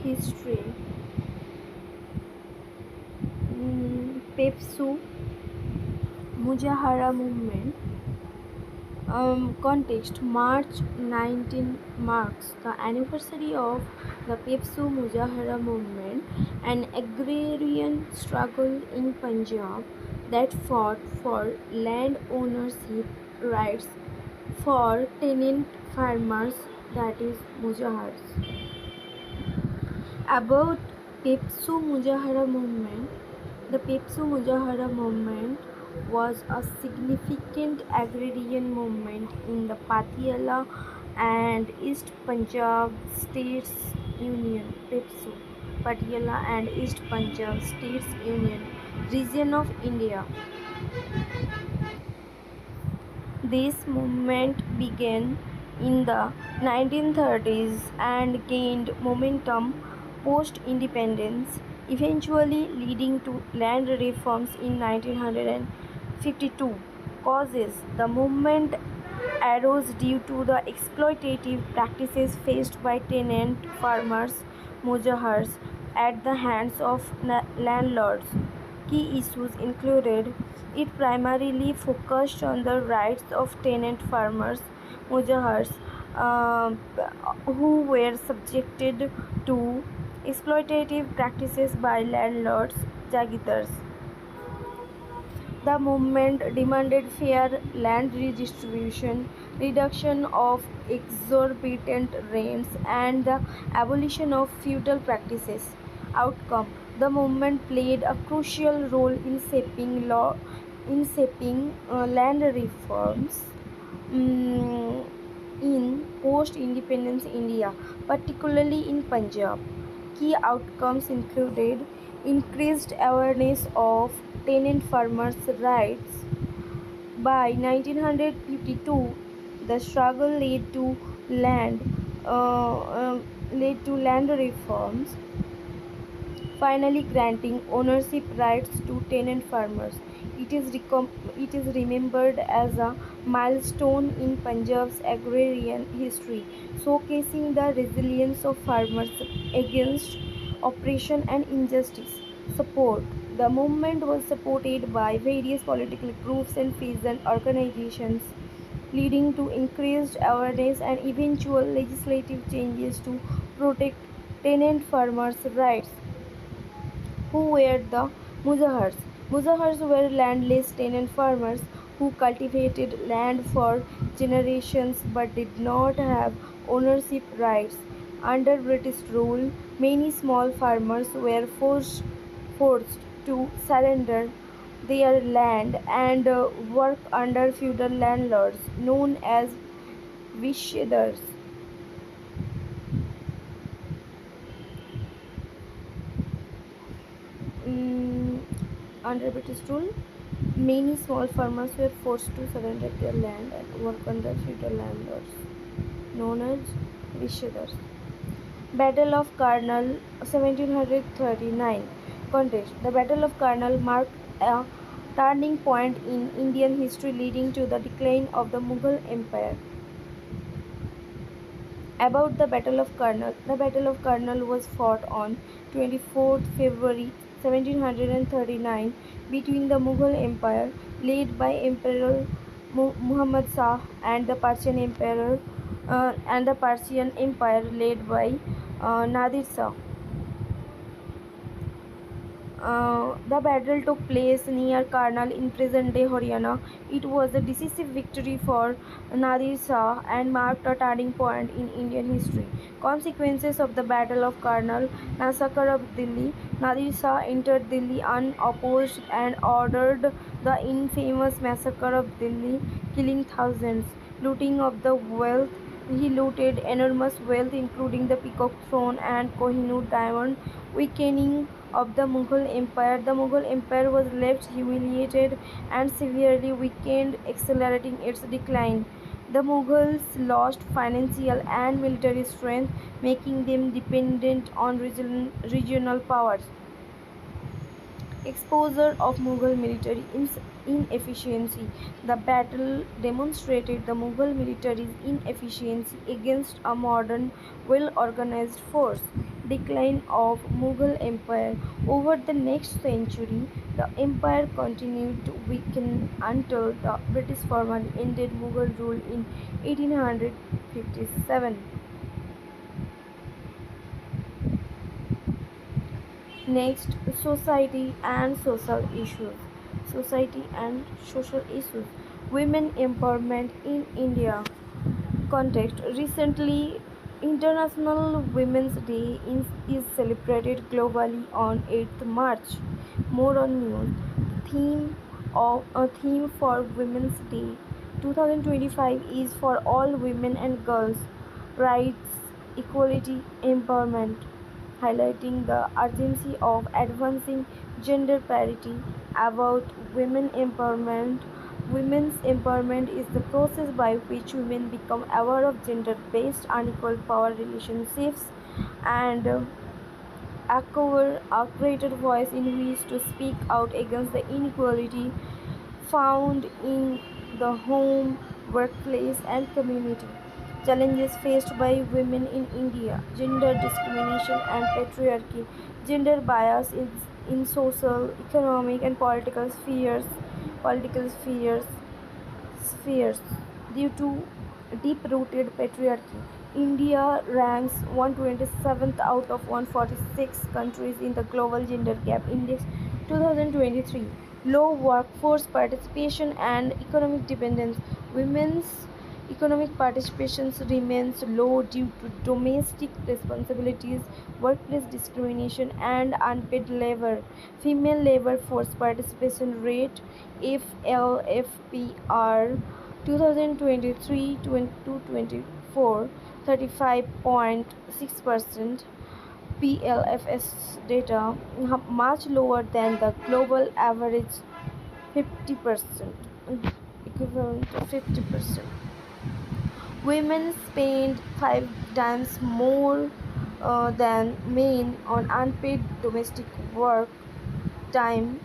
History. Pepsu Mujahara movement. Context: March 19 marks the anniversary of the Pepsu Mujahara movement, an agrarian struggle in Punjab that fought for land ownership rights for tenant farmers, that is Mujahars. About Pepsu Mujahara movement. The Pepsu Mujahara movement was a significant agrarian movement in the Patiala and East Punjab States Union (Pepsu), Patiala and East Punjab States Union region of India. This movement began in the 1930s and gained momentum post-independence, eventually leading to land reforms in 1952. Causes: the movement arose due to the exploitative practices faced by tenant farmers mujahars at the hands of landlords. Key issues included: it primarily focused on the rights of tenant farmers mujahars, uh, who were subjected to exploitative practices by landlords jagirdars. The movement demanded fair land redistribution, reduction of exorbitant rents, and the abolition of feudal practices. Outcome: the movement played a crucial role in shaping land reforms mm, in post-independence India, particularly in Punjab. Key outcomes included increased awareness of tenant farmers' rights. By 1952, the struggle land uh, uh, led to land reforms, finally granting ownership rights to tenant farmers. It is remembered as a milestone in Punjab's agrarian history, showcasing the resilience of farmers against oppression and injustice. Support: the movement was supported by various political groups and peasant organizations, leading to increased awareness and eventual legislative changes to protect tenant farmers' rights. Who were the Muzahars? Muzahars were landless tenant farmers who cultivated land for generations but did not have ownership rights. Under British rule, many small farmers were forced to surrender their land and work under feudal landlords known as Vishedars. Mm, Under British rule, many small farmers were forced to surrender their land and work under feudal landlords, known as Vishedars. Battle of Karnal, 1739. Context: the Battle of Karnal marked a turning point in Indian history, leading to the decline of the Mughal Empire. About the Battle of Karnal. The Battle of Karnal was fought on 24th February 1739 between the Mughal Empire, led by Emperor Muhammad Shah, and the Persian Empire, led by Nadir Shah. The battle took place near Karnal in present-day Haryana. It was a decisive victory for Nadir Shah and marked a turning point in Indian history. Consequences of the Battle of Karnal: massacre of Delhi. Nadir Shah entered Delhi unopposed and ordered the infamous massacre of Delhi, killing thousands. Looting of the wealth. He looted enormous wealth, including the Peacock Throne and Kohinoor diamond, weakening of the Mughal Empire. The Mughal Empire was left humiliated and severely weakened, accelerating its decline. The Mughals lost financial and military strength, making them dependent on regional powers. Exposure of Mughal military inefficiency. The battle demonstrated the Mughal military's inefficiency against a modern, well organized force. decline of Mughal Empire. Over the next century, the empire continued to weaken until the British formally ended Mughal rule in 1857. Next, society and social issues. Society and social issues. Women empowerment in India. Context. Recently, International Women's Day is celebrated globally on 8th March. More on news. Theme of a theme for Women's Day 2025 is for all women and girls, rights, equality, empowerment, highlighting the urgency of advancing gender parity. About women empowerment, women's empowerment is the process by which women become aware of gender based unequal power relationships and acquire a greater voice in which to speak out against the inequality found in the home, workplace, and community. Challenges faced by women in India: gender discrimination and patriarchy, gender bias in social, economic, and political spheres due to deep-rooted patriarchy. India ranks 127th out of 146 countries in the Global Gender Gap Index 2023. Low workforce participation and economic dependence. Women's economic participation remains low due to domestic responsibilities, workplace discrimination, and unpaid labor. Female labor force participation rate FLFPR 2023 to 24 35.6%. PLFS data much lower than the global average 50%, equivalent to 50%. Women spend 5 times more than men on unpaid domestic work time.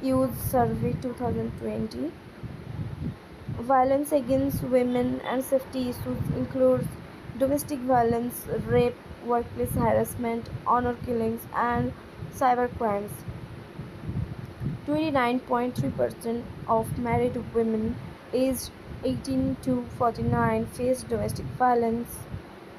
Youth Survey 2020. Violence against women and safety issues includes domestic violence, rape, workplace harassment, honor killings, and cybercrimes. 29.3% of married women aged 18 to 49 face domestic violence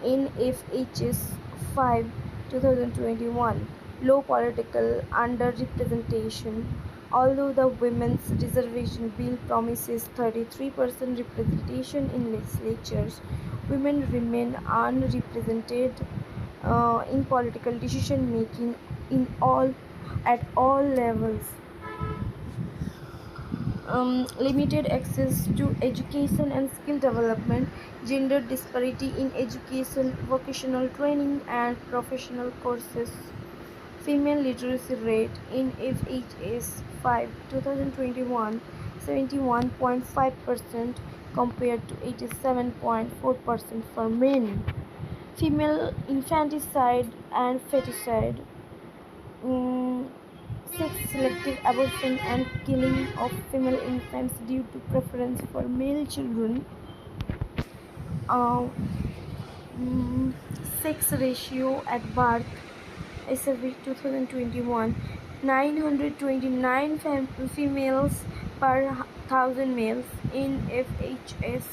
in FHS 5 2021. Low political underrepresentation. Although the Women's Reservation Bill promises 33% representation in legislatures, women remain unrepresented in political decision making in all at all levels. Limited access to education and skill development, gender disparity in education, vocational training, and professional courses. Female literacy rate in FHS 5 2021 71.5% compared to 87.4% for men. Female infanticide and feticide. Mm, Sex selective abortion and killing of female infants due to preference for male children. Uh, mm, Sex ratio at birth SFB 2021 929 females per thousand males in FHS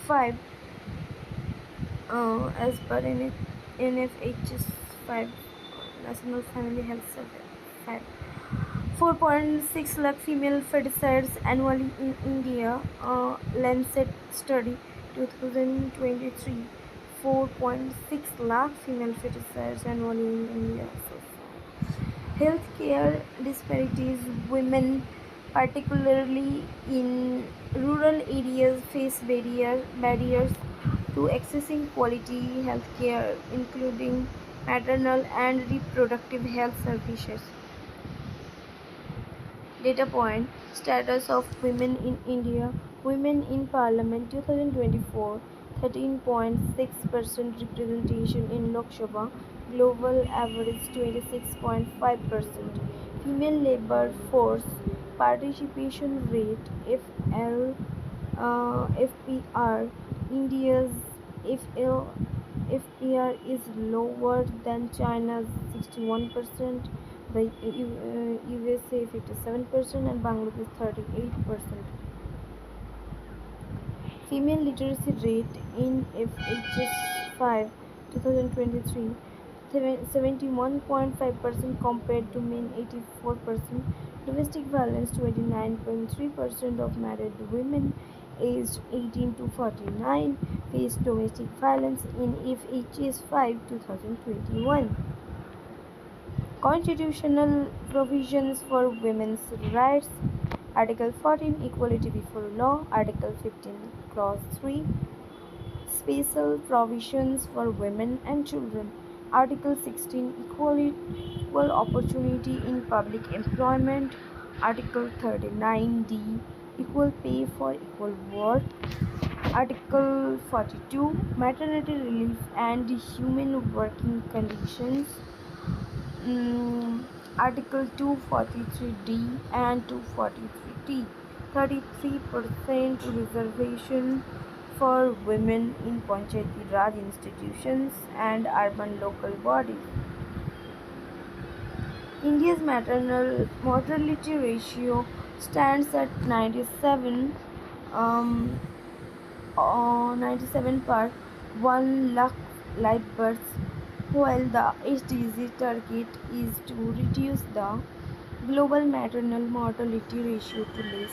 5 as per NFHS 5 National Family Health Survey 5. 4.6 lakh female feticides annually in India. Lancet study 2023. 4.6 lakh female feticides annually in India. Healthcare disparities. Women, particularly in rural areas, face barriers to accessing quality healthcare, including maternal and reproductive health services. Data point: status of women in India. Women in Parliament 2024, 13.6% representation in Lok Sabha, global average 26.5%. Female labor force participation rate FPR, India's FL FPR is lower than China's 61%, the USA 57%, and Bangladesh 38%. Female literacy rate in FHS 5 2023 71.5% compared to men 84%. Domestic violence 29.3% of married women aged 18 to 49 faced domestic violence in FHS 5 2021. Constitutional provisions for women's rights. Article 14 Equality before law. Article 15 Clause 3 Special provisions for women and children. Article 16 Equal opportunity in public employment. Article 39D Equal pay for equal work. Article 42 Maternity relief and human working conditions. Article 243D and 243T 33% reservation for women in Panchayati Raj institutions and urban local bodies. India's maternal mortality ratio stands at 97 per 1 lakh live births, while the SDG target is to reduce the global maternal mortality ratio to less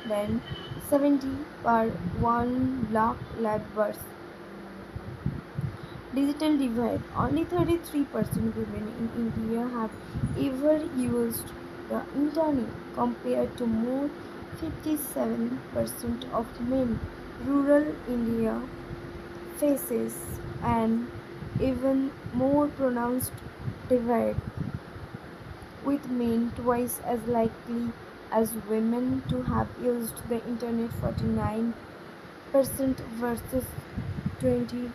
than 70 per 1 lakh live births. Digital divide. Only 33% women in India have ever used the internet compared to more 57% of men. Rural India faces an even more pronounced divide, with men twice as likely as women to have used the internet 49% versus 25%.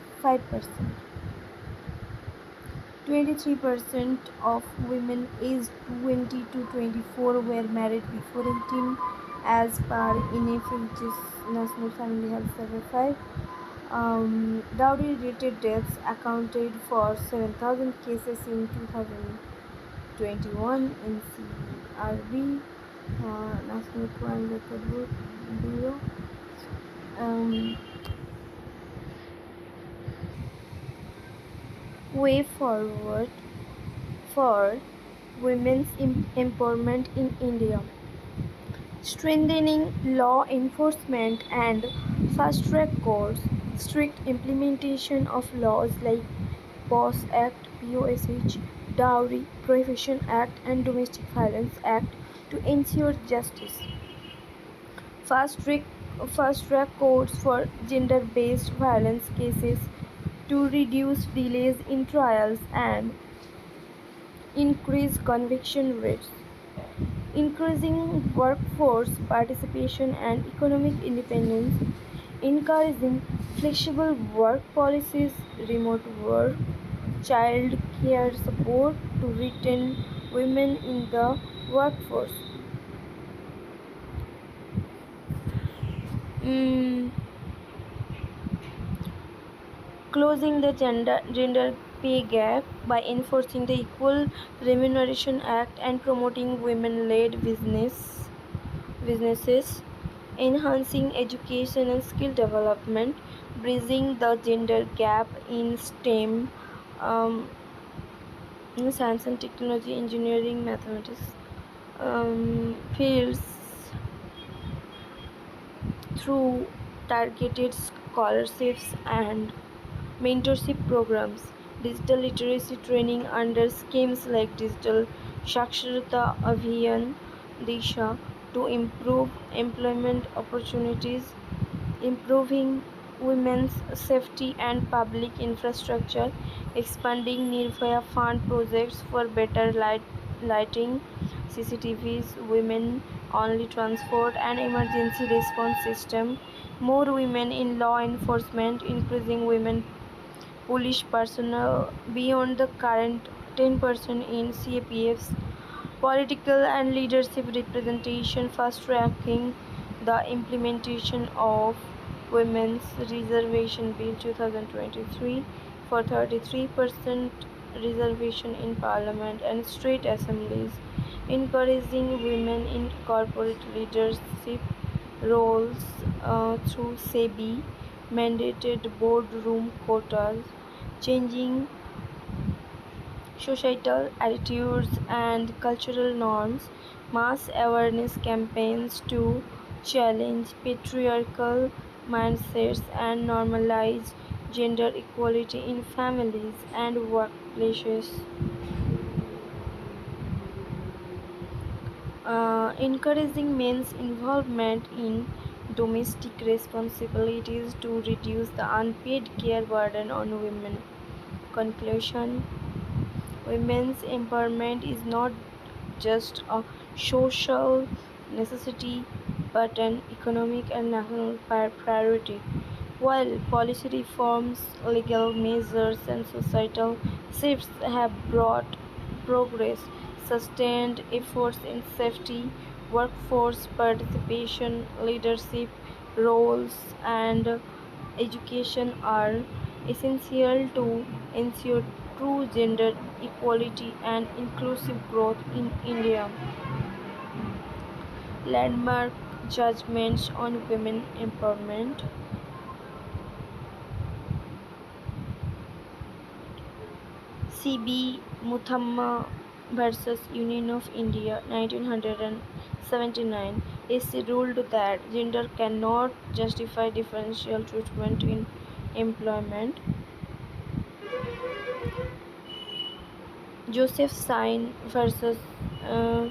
23% of women aged 20 to 24 were married before 18 as per NFH's National Family Health Survey 5. Dowry-related deaths accounted for 7,000 cases in 2021 in CRB, National Crime Record Bureau. Way forward for women's empowerment in India. Strengthening law enforcement and fast-track courts, strict implementation of laws like POS Act, POSH, Dowry Prohibition Act and Domestic Violence Act to ensure justice. Fast-track courts for gender-based violence cases to reduce delays in trials and increase conviction rates. Increasing workforce participation and economic independence, encouraging flexible work policies, remote work, child care support to retain women in the workforce. Closing the gender pay gap by enforcing the Equal Remuneration Act and promoting women-led businesses, enhancing education and skill development, bridging the gender gap in STEM, in science and technology, engineering, mathematics fields through targeted scholarships and mentorship programs, digital literacy training under schemes like Digital Saksharata Abhiyan Disha to improve employment opportunities, improving women's safety and public infrastructure, expanding Nirbhaya Fund projects for better lighting, CCTVs, women-only transport and emergency response system, more women in law enforcement, increasing women police personnel beyond the current 10% in CAPF's political and leadership representation, fast-tracking the implementation of Women's Reservation Bill 2023, for 33% reservation in parliament and state assemblies, encouraging women in corporate leadership roles through SEBI mandated boardroom quotas, changing societal attitudes and cultural norms, mass awareness campaigns to challenge patriarchal mindsets and normalize gender equality in families and workplaces. Encouraging men's involvement in domestic responsibilities to reduce the unpaid care burden on women. Conclusion: women's empowerment is not just a social necessity but an economic and national priority. While policy reforms, legal measures, and societal shifts have brought progress, sustained efforts in safety, workforce participation, leadership roles, and education are essential to ensure true gender equality and inclusive growth in India. Landmark judgments on women empowerment. C.B. Muthamma versus Union of India, 1979, is ruled that gender cannot justify differential treatment in employment. Joseph Sine versus uh,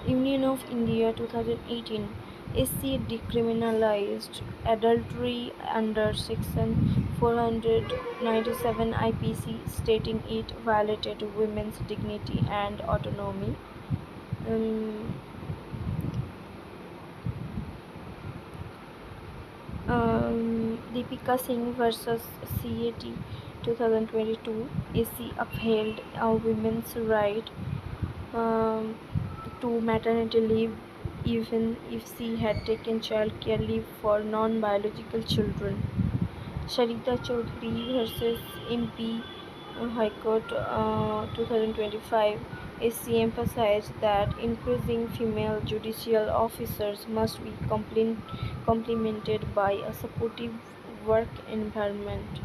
Union of India, 2018, SC decriminalized adultery under Section 497 IPC, stating it violated women's dignity and autonomy. Um, Deepika Singh versus CAT, 2022, AC upheld a women's right um, to maternity leave even if she had taken child care leave for non-biological children. Sharita Chaudhary versus MP High Court, 2025, SC emphasized that increasing female judicial officers must be complemented by a supportive work environment.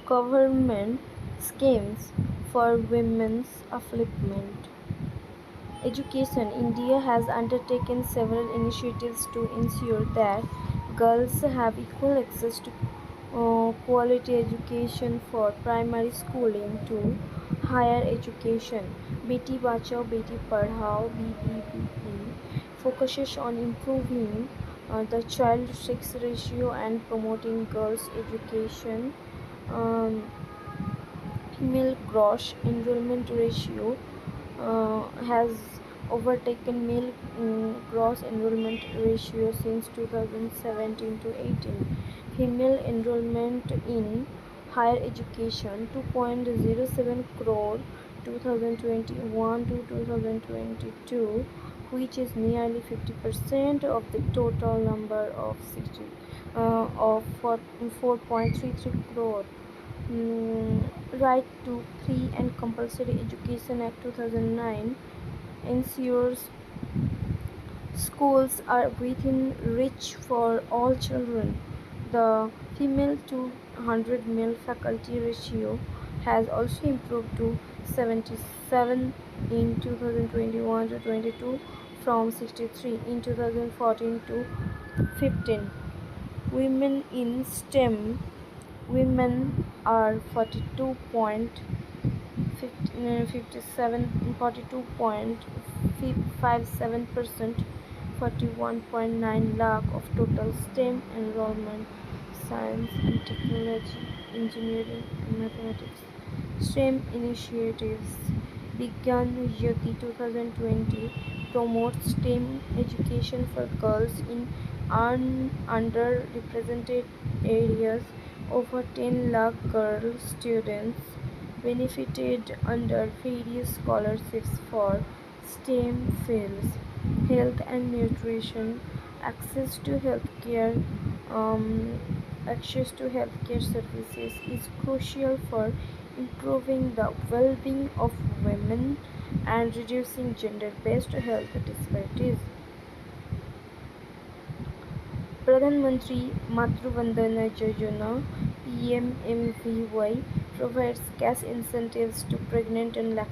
Government schemes for women's upliftment. Education: India has undertaken several initiatives to ensure that girls have equal access to quality education for primary schooling to higher education. Beti Bachao Beti Padhao (BBBP) focuses on improving the child-sex ratio and promoting girls' education. Um, Female gross enrollment ratio has overtaken male gross enrollment ratio since 2017 to 18. Female enrollment in higher education 2.07 crore 2021 to 2022, which is nearly 50% of the total number of 4.33 crore. Right to Free and Compulsory Education Act 2009 ensures schools are within reach for all children. The female to 100 male faculty ratio has also improved to 77 in 2021 to 22 from 63 in 2014 to 15. Women in STEM: women are 42.57%, 41.9 lakh of total STEM enrollment, science and technology, engineering and mathematics. STEM initiatives: Began Jyoti 2020 promotes STEM education for girls in underrepresented areas. Over 10 lakh girl students benefited under various scholarships for STEM fields. Health and nutrition: Access to healthcare, um, access to healthcare services is crucial for improving the well-being of women and reducing gender-based health disparities. Pradhan Mantri Matru Vandana Yojana (PMMVY) provides cash incentives to pregnant and lactating